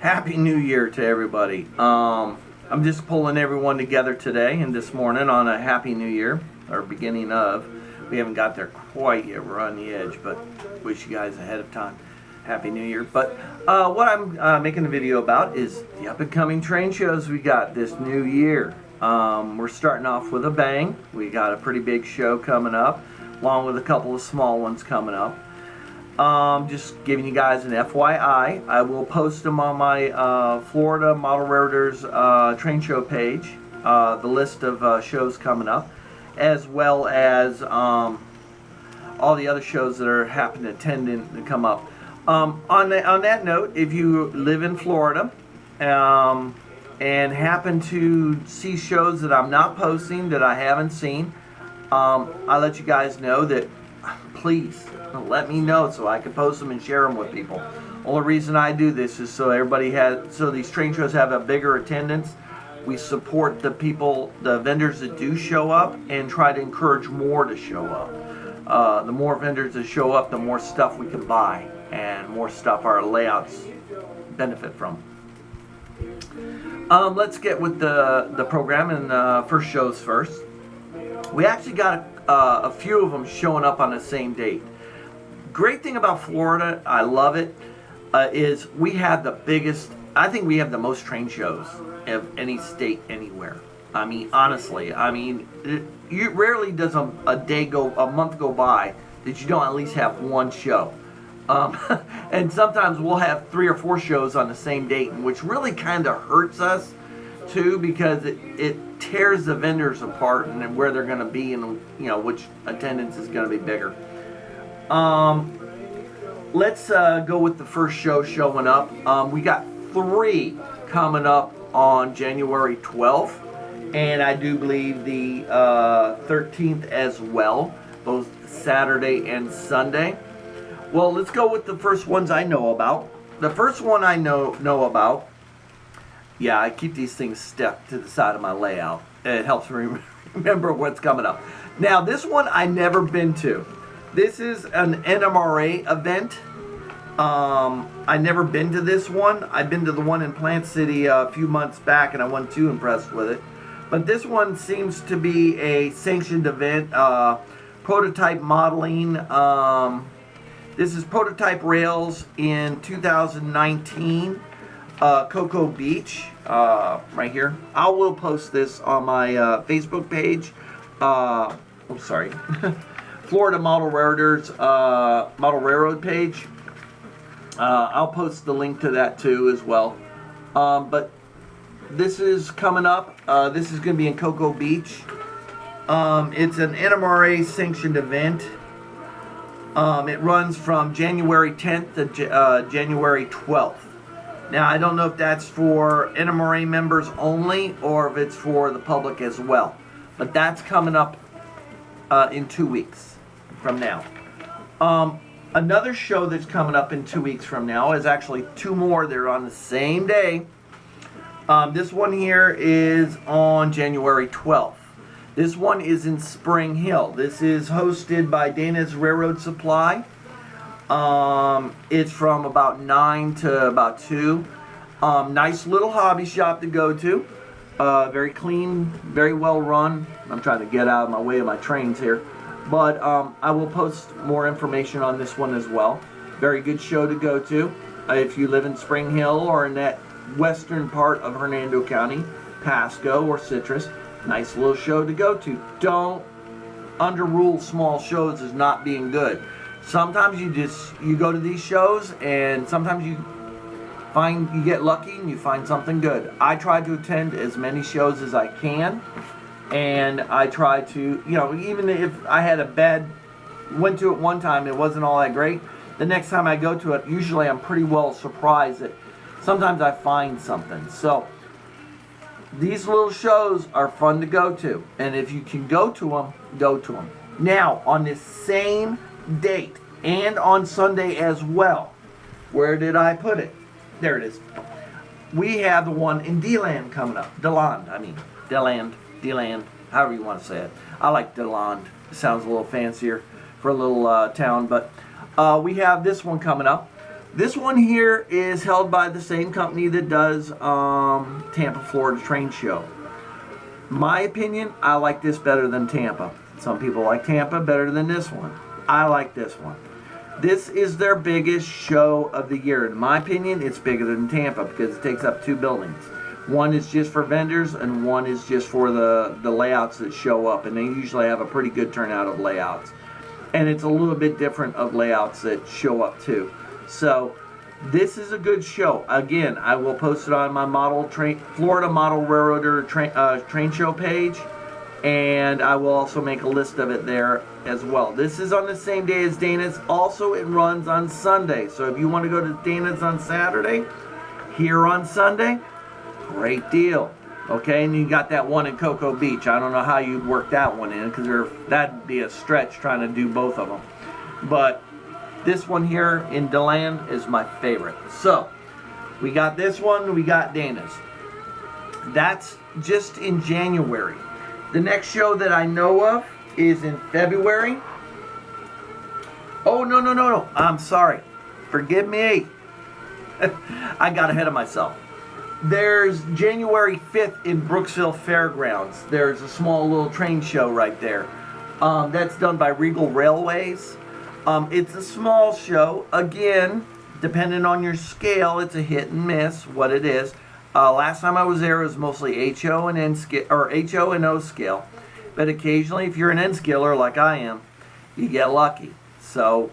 Happy New Year to everybody. I'm just pulling everyone together today and this morning on a Happy New Year, or beginning of. We haven't got there quite yet. We're on the edge, but wish you guys ahead of time Happy New Year. But what I'm making a video about is the up-and-coming train shows we got this new year. We're starting off with a bang. We got a pretty big show coming up, along with a couple of small ones coming up. Just giving you guys an FYI. I will post them on my Florida Model Railroaders train show page, the list of shows coming up, as well as all the other shows that are happening to come up. On that note, if you live in Florida and happen to see shows that I'm not posting, that I haven't seen, I let you guys know that, please let me know so I can post them and share them with people. Only reason I do this is so these train shows have a bigger attendance. We support the people, the vendors that do show up, and try to encourage more to show up. The more vendors that show up, the more stuff we can buy, and more stuff our layouts benefit from. Let's get with the program and first shows first. We actually got a few of them showing up on the same date. Great thing about Florida, I love it, is we have the biggest, I think we have the most train shows of any state anywhere. I mean, honestly, you rarely does a month go by that you don't at least have one show. And sometimes we'll have 3 or 4 shows on the same date, which really kind of hurts us too, because it tears the vendors apart and where they're going to be, and which attendance is going to be bigger. Let's go with the first show showing up. We got 3 coming up on January 12th, and I do believe the 13th as well, both Saturday and Sunday. Well, let's go with the first ones I know about. The first one I know about, yeah, I keep these things stuck to the side of my layout. It helps me remember what's coming up. Now, this one I never been to. This is an NMRA event. I never been to this one. I've been to the one in Plant City a few months back, and I wasn't too impressed with it. But this one seems to be a sanctioned event. Prototype modeling. This is Prototype Rails in 2019. Cocoa Beach, right here. I will post this on my Facebook page. I'm sorry. Florida Model Railroaders Model Railroad page. I'll post the link to that too as well. But this is coming up. This is going to be in Cocoa Beach. It's an NMRA sanctioned event. It runs from January 10th to January 12th. Now, I don't know if that's for NMRA members only or if it's for the public as well. But that's coming up in 2 weeks from now. Another show that's coming up in 2 weeks from now is actually 2 more. They're on the same day. This one here is on January 12th. This one is in Spring Hill. This is hosted by Dana's Railroad Supply. It's from about 9 to about 2. Nice little hobby shop to go to. Very clean, very well run. I'm trying to get out of my way of my trains here. But I will post more information on this one as well. Very good show to go to. If you live in Spring Hill or in that western part of Hernando County, Pasco or Citrus, nice little show to go to. Don't underrule small shows as not being good. Sometimes you go to these shows, and sometimes you get lucky and you find something good. I try to attend as many shows as I can, and I try to, even if I had went to it one time, it wasn't all that great. The next time I go to it, usually I'm pretty well surprised that sometimes I find something. So these little shows are fun to go to, and if you can go to them, go to them. Now, on this same date and on Sunday as well, where did I put it? There it is. We have the one in DeLand coming up. DeLand, however you want to say it. I like DeLand. It sounds a little fancier for a little town, but we have this one coming up. This one here is held by the same company that does Tampa, Florida Train Show. My opinion, I like this better than Tampa. Some people like Tampa better than this one. I like this one. This is their biggest show of the year. In my opinion, it's bigger than Tampa because it takes up 2 buildings. One is just for vendors and one is just for the layouts that show up. And they usually have a pretty good turnout of layouts. And it's a little bit different of layouts that show up too. So this is a good show. Again, I will post it on my Florida Model Railroader train show page. And I will also make a list of it there as well. This is on the same day as Dana's. Also, it runs on Sunday. So if you want to go to Dana's on Saturday, here on Sunday, great deal. Okay, and you got that one in Cocoa Beach. I don't know how you'd work that one in because that'd be a stretch trying to do both of them. But this one here in DeLand is my favorite. So we got this one, we got Dana's. That's just in January. The next show that I know of is in February. Oh, no. I'm sorry. Forgive me. I got ahead of myself. There's January 5th in Brooksville Fairgrounds. There's a small little train show right there. That's done by Regal Railways. It's a small show. Again, depending on your scale, it's a hit and miss what it is. Last time I was there, it was mostly HO and N scale, or HO and O scale. But occasionally, if you're an N scaler like I am, you get lucky. So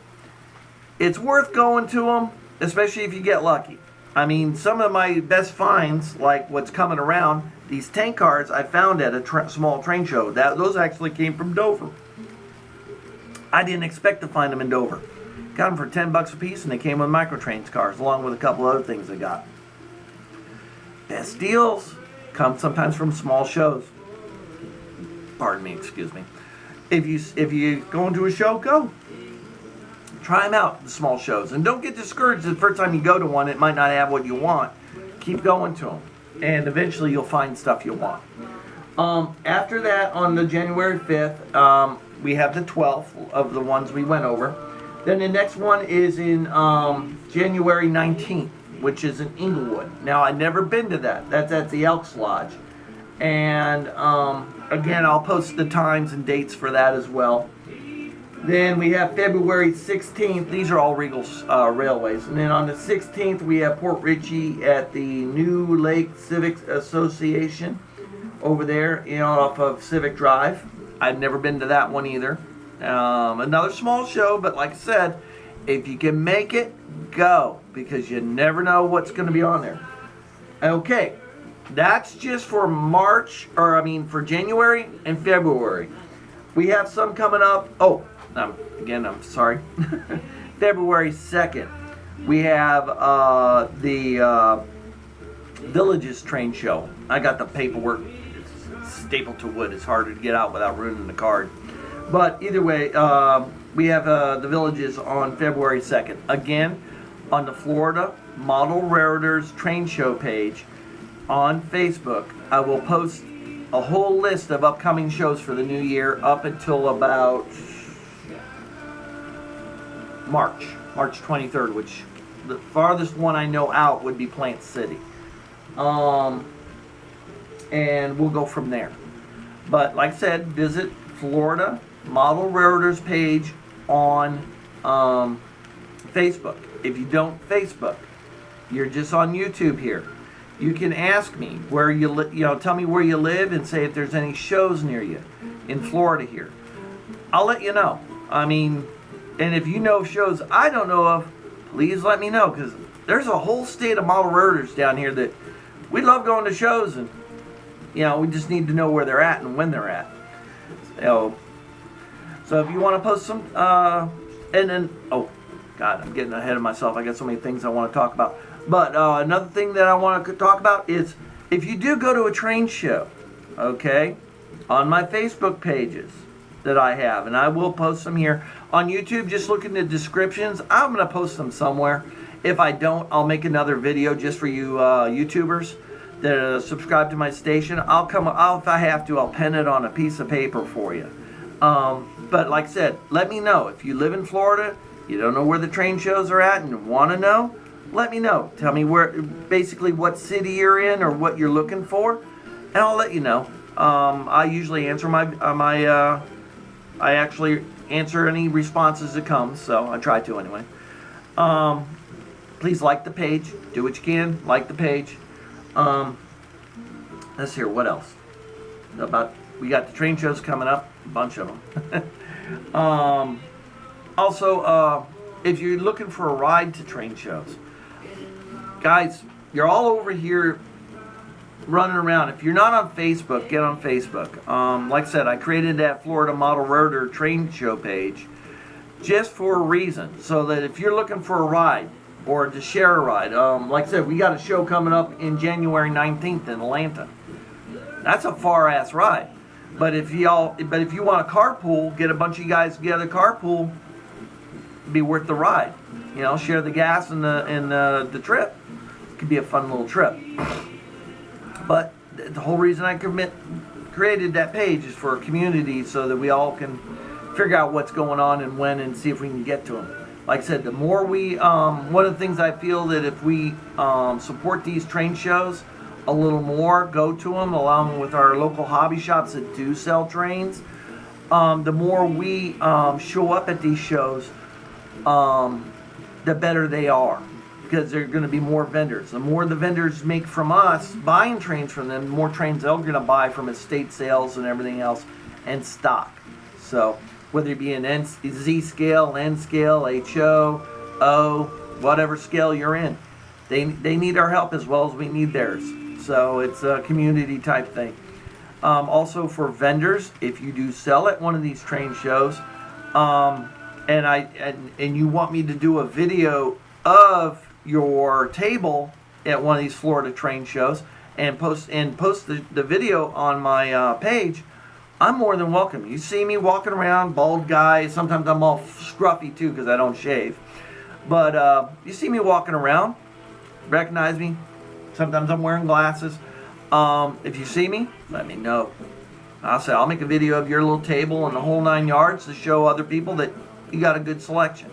it's worth going to them, especially if you get lucky. I mean, some of my best finds, like what's coming around, these tank cars I found at a small train show. Those actually came from Dover. I didn't expect to find them in Dover. Got them for $10 a piece, and they came with microtrains cars, along with a couple other things I got. Best deals come sometimes from small shows. Pardon me, excuse me. If you go into a show, go. Try them out, the small shows. And don't get discouraged the first time you go to one. It might not have what you want. Keep going to them. And eventually you'll find stuff you want. After that, on the January 5th, we have the 12th of the ones we went over. Then the next one is in January 19th, which is in Inglewood. Now, I've never been to that. That's at the Elks Lodge. And again, I'll post the times and dates for that as well. Then we have February 16th. These are all Regal Railways. And then on the 16th, we have Port Richey at the New Lake Civic Association over there, off of Civic Drive. I've never been to that one either. Another small show, but like I said, if you can make it, go, because you never know what's going to be on there. Okay, that's just for for January and February. We have some coming up. Oh, I'm sorry. February 2nd, we have the Villages train show. I got the paperwork stapled to wood. It's harder to get out without ruining the card. But either way, we have the Villages on February 2nd. Again, on the Florida Model Railroaders train show page on Facebook, I will post a whole list of upcoming shows for the new year up until about March 23rd, which the farthest one I know out would be Plant City. And we'll go from there. But like I said, visit Florida Model Railroaders page on Facebook. If you don't Facebook, you're just on YouTube here. You can ask me where tell me where you live and say if there's any shows near you in Florida here. I'll let you know. I mean, and if you know shows I don't know of, please let me know, because there's a whole state of model railroaders down here that we love going to shows, and we just need to know where they're at and when they're at. So if you want to post some, and then, oh God, I'm getting ahead of myself. I got so many things I want to talk about. But another thing that I want to talk about is if you do go to a train show, okay, on my Facebook pages that I have, and I will post them here on YouTube. Just look in the descriptions. I'm going to post them somewhere. If I don't, I'll make another video just for you YouTubers that subscribe to my station. If I have to, I'll pen it on a piece of paper for you. But like I said, let me know if you live in Florida. you don't know where the train shows are at and want to know, let me know. Tell me basically what city you're in or what you're looking for, and I'll let you know. I usually answer I actually answer any responses that come, so I try to anyway. Please like the page. Do what you can. Like the page. Let's hear what else. We got the train shows coming up. A bunch of them. Also, if you're looking for a ride to train shows, guys, you're all over here running around. If you're not on Facebook, get on Facebook. Like I said, I created that Florida Model Rotor train show page just for a reason, so that if you're looking for a ride or to share a ride, like I said, we got a show coming up in January 19th in Atlanta. That's a far ass ride. But if you want a carpool, get a bunch of you guys together, carpool, be worth the ride. You know, share the gas and the trip. It could be a fun little trip. But the whole reason I created that page is for a community, so that we all can figure out what's going on and when, and see if we can get to them. Like I said, the more we, one of the things I feel that if we support these train shows a little more, go to them along with our local hobby shops that do sell trains, the more we show up at these shows, the better they are, because there are going to be more vendors. The more the vendors make from us buying trains from them, the more trains they're going to buy from estate sales and everything else and stock. So whether it be an Z scale, N scale, HO, O, whatever scale you're in, they need our help as well as we need theirs. So it's a community type thing. Also for vendors, if you do sell at one of these train shows, and you want me to do a video of your table at one of these Florida train shows and post the video on my page, I'm more than welcome. You see me walking around, bald guy. Sometimes I'm all scruffy too because I don't shave. But you see me walking around, recognize me. Sometimes I'm wearing glasses. If you see me, let me know. I'll make a video of your little table and the whole 9 yards to show other people that you got a good selection.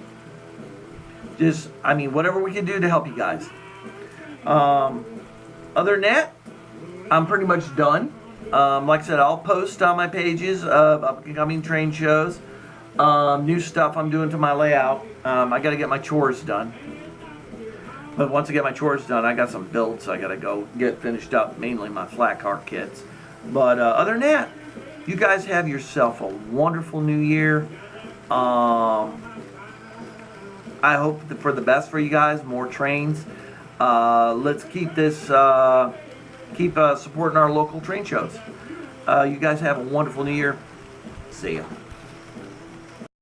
Whatever we can do to help you guys. Other than that, I'm pretty much done. Like I said, I'll post on my pages of upcoming train shows, new stuff I'm doing to my layout. I got to get my chores done. But once I get my chores done, I got some builds I got to go get finished up, mainly my flat car kits. But other than that, you guys have yourself a wonderful new year. I hope for the best for you guys, more trains. Let's keep this, supporting our local train shows. You guys have a wonderful new year. See ya.